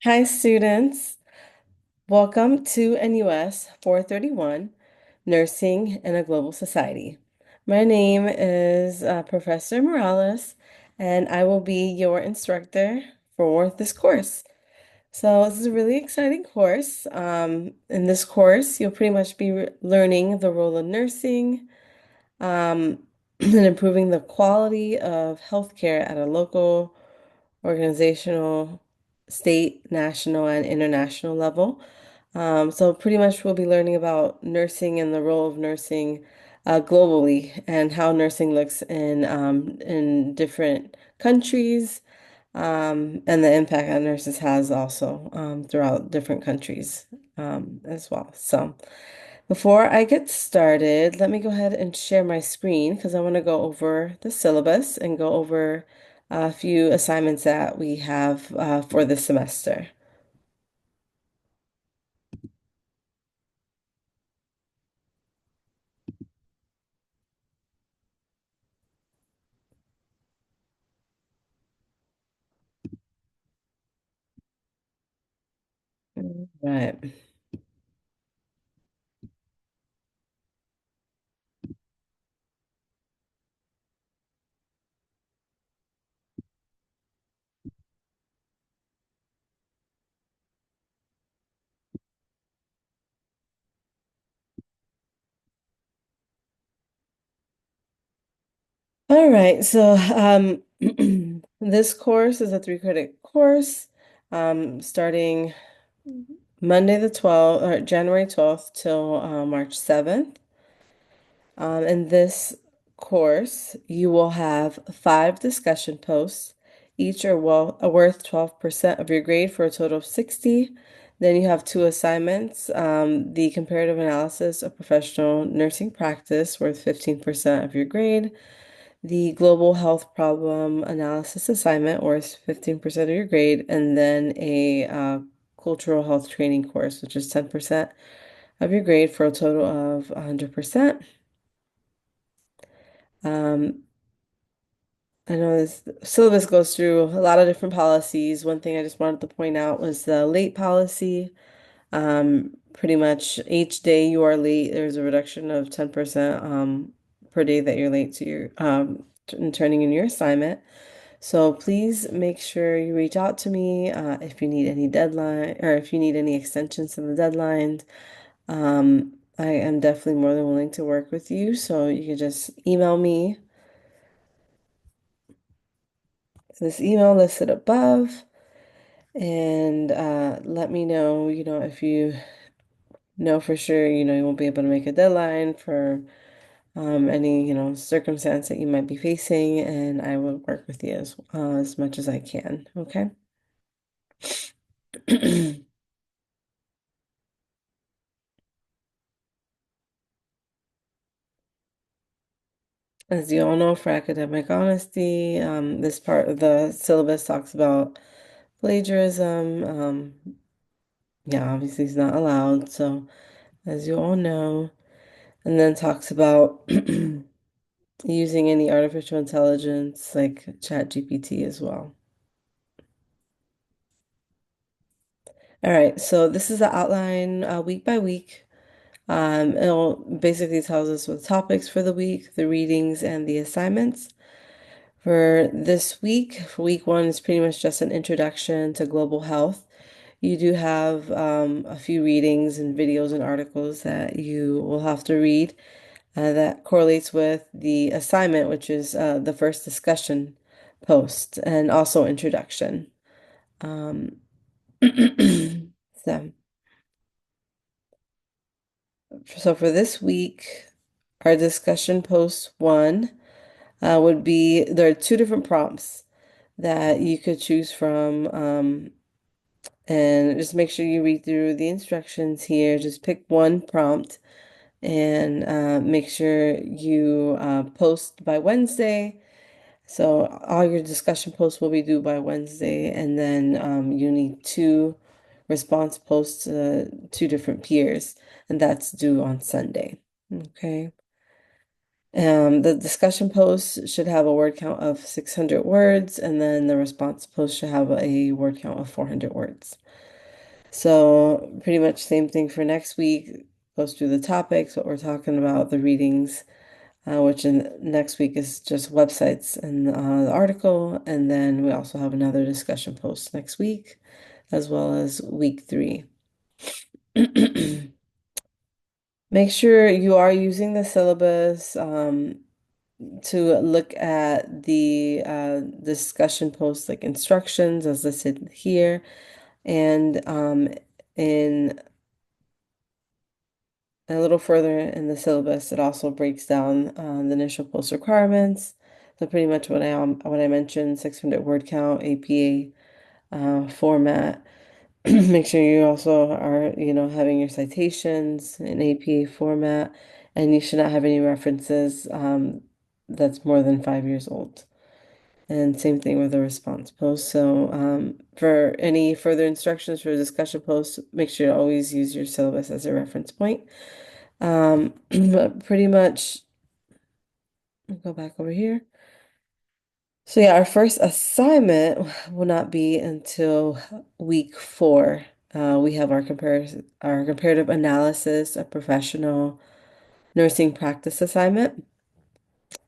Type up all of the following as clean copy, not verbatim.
Hi, students. Welcome to NUS 431, Nursing in a Global Society. My name is Professor Morales, and I will be your instructor for this course. So this is a really exciting course. In this course, you'll pretty much be learning the role of nursing, um, and improving the quality of healthcare at a local, organizational, state, national, and international level. So pretty much we'll be learning about nursing and the role of nursing globally and how nursing looks in different countries, and the impact that nurses has also throughout different countries as well. So before I get started, let me go ahead and share my screen because I want to go over the syllabus and go over a few assignments that we have for this semester. Right. All right, so this course is a 3 credit course starting Monday the 12th or January 12th till March 7th. In this course, you will have 5 discussion posts. Each are worth 12% of your grade for a total of 60. Then you have 2 assignments. The comparative analysis of professional nursing practice worth 15% of your grade. The global health problem analysis assignment worth 15% of your grade. And then a cultural health training course, which is 10% of your grade for a total of 100%. Um, I know this syllabus goes through a lot of different policies. One thing I just wanted to point out was the late policy. Pretty much each day you are late, there's a reduction of 10% per day that you're late to your in turning in your assignment. So please make sure you reach out to me if you need any deadline or if you need any extensions to the deadlines. I am definitely more than willing to work with you. So you can just email me this email listed above and let me know, if you know for sure, you won't be able to make a deadline for any, circumstance that you might be facing, and I will work with you as much as I can, okay? As you all know, for academic honesty, this part of the syllabus talks about plagiarism. Yeah, obviously it's not allowed, so as you all know, and then talks about using any artificial intelligence like ChatGPT as well. All right, so this is the outline week by week. It'll basically tells us what topics for the week, the readings, and the assignments. For this week, for week one, is pretty much just an introduction to global health. You do have a few readings and videos and articles that you will have to read that correlates with the assignment, which is the first discussion post and also introduction. Um, so, so for this week, our discussion post one would be there are 2 different prompts that you could choose from. And just make sure you read through the instructions here. Just pick one prompt and make sure you post by Wednesday. So all your discussion posts will be due by Wednesday, and then you need 2 response posts to 2 different peers, and that's due on Sunday. Okay. The discussion post should have a word count of 600 words, and then the response post should have a word count of 400 words. So pretty much same thing for next week. Goes through the topics, what we're talking about, the readings, which in next week is just websites and the article, and then we also have another discussion post next week, as well as week 3. Make sure you are using the syllabus to look at the discussion posts like instructions as listed here, and in a little further in the syllabus, it also breaks down the initial post requirements. So pretty much what I mentioned, 600 word count, APA format. Make sure you also are, having your citations in APA format, and you should not have any references that's more than 5 years old. And same thing with the response post. So for any further instructions for discussion posts, make sure to always use your syllabus as a reference point. But pretty much, I'll go back over here. So yeah, our first assignment will not be until week 4. We have our comparative analysis of professional nursing practice assignment.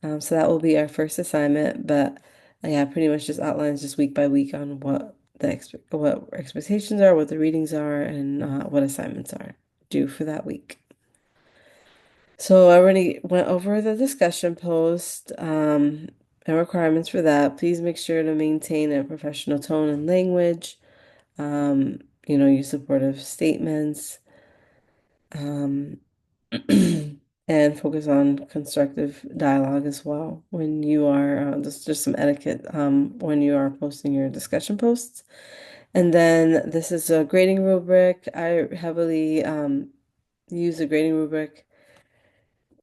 So that will be our first assignment, but yeah, pretty much just outlines just week by week on what expectations are, what the readings are, and what assignments are due for that week. So I already went over the discussion post and requirements for that. Please make sure to maintain a professional tone and language. Use supportive statements. Um, and focus on constructive dialogue as well when you are just some etiquette when you are posting your discussion posts. And then this is a grading rubric. I heavily use a grading rubric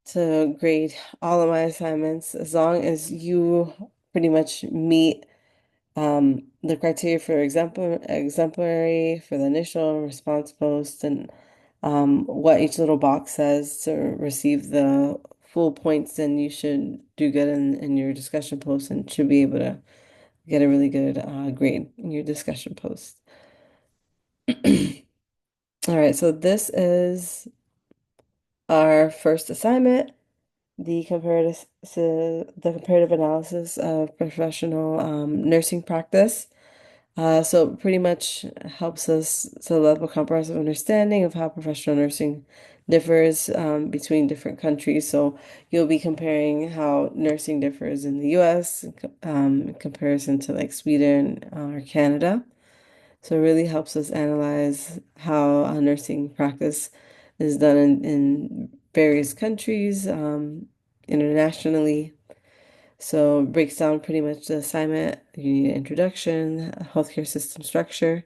to grade all of my assignments as long as you pretty much meet the criteria for exemplary for the initial response post, and what each little box says to receive the full points, then you should do good in your discussion post and should be able to get a really good grade in your discussion post. All right, so this is our first assignment, the comparative analysis of professional nursing practice. So it pretty much helps us to develop a comprehensive understanding of how professional nursing differs between different countries. So you'll be comparing how nursing differs in the US in comparison to like Sweden or Canada. So it really helps us analyze how nursing practice is done in various countries internationally. So it breaks down pretty much the assignment. You need an introduction, healthcare system structure,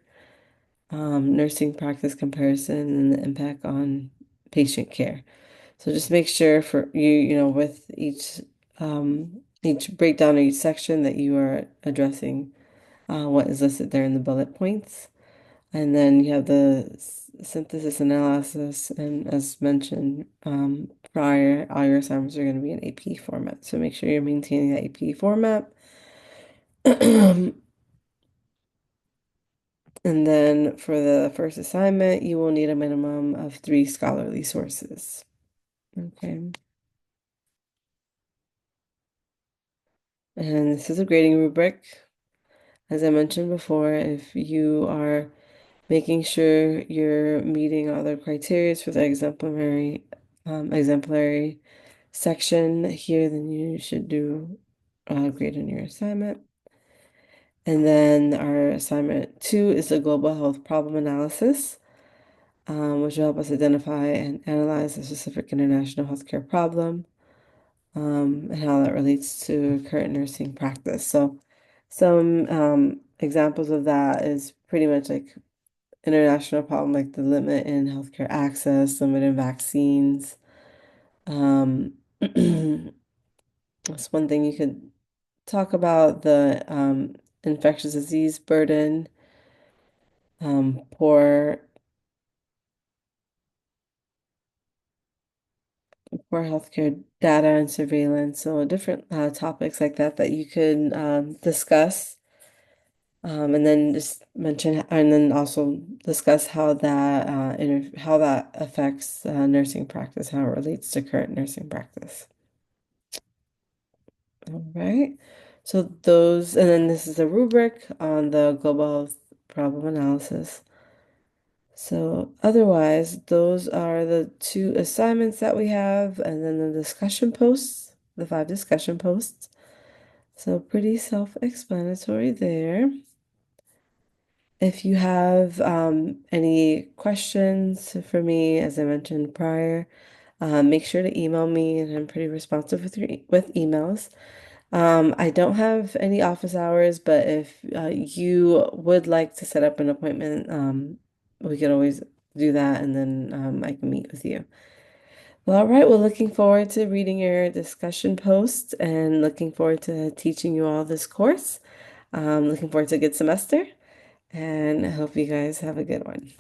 nursing practice comparison, and the impact on patient care. So just make sure for with each breakdown or each section that you are addressing what is listed there in the bullet points. And then you have the synthesis analysis, and as mentioned prior, all your assignments are going to be in AP format. So make sure you're maintaining that AP format. And then for the first assignment, you will need a minimum of 3 scholarly sources. Okay. And this is a grading rubric. As I mentioned before, if you are making sure you're meeting all the criteria for the exemplary section here, then you should do a grade on your assignment. And then our assignment 2 is the global health problem analysis, which will help us identify and analyze a specific international healthcare problem, and how that relates to current nursing practice. So some examples of that is pretty much like international problem, like the limit in healthcare access, limit in vaccines. That's one thing you could talk about, the infectious disease burden, poor for healthcare data and surveillance. So different topics like that that you could discuss. And then just mention, and then also discuss how that how that affects nursing practice, how it relates to current nursing practice. All right. So those, and then this is a rubric on the global health problem analysis. So otherwise, those are the two assignments that we have, and then the discussion posts, the 5 discussion posts. So pretty self-explanatory there. If you have any questions for me, as I mentioned prior, make sure to email me, and I'm pretty responsive with emails. I don't have any office hours, but if you would like to set up an appointment, we could always do that, and then I can meet with you. Well, all right. Well, looking forward to reading your discussion post and looking forward to teaching you all this course. Looking forward to a good semester, and I hope you guys have a good one.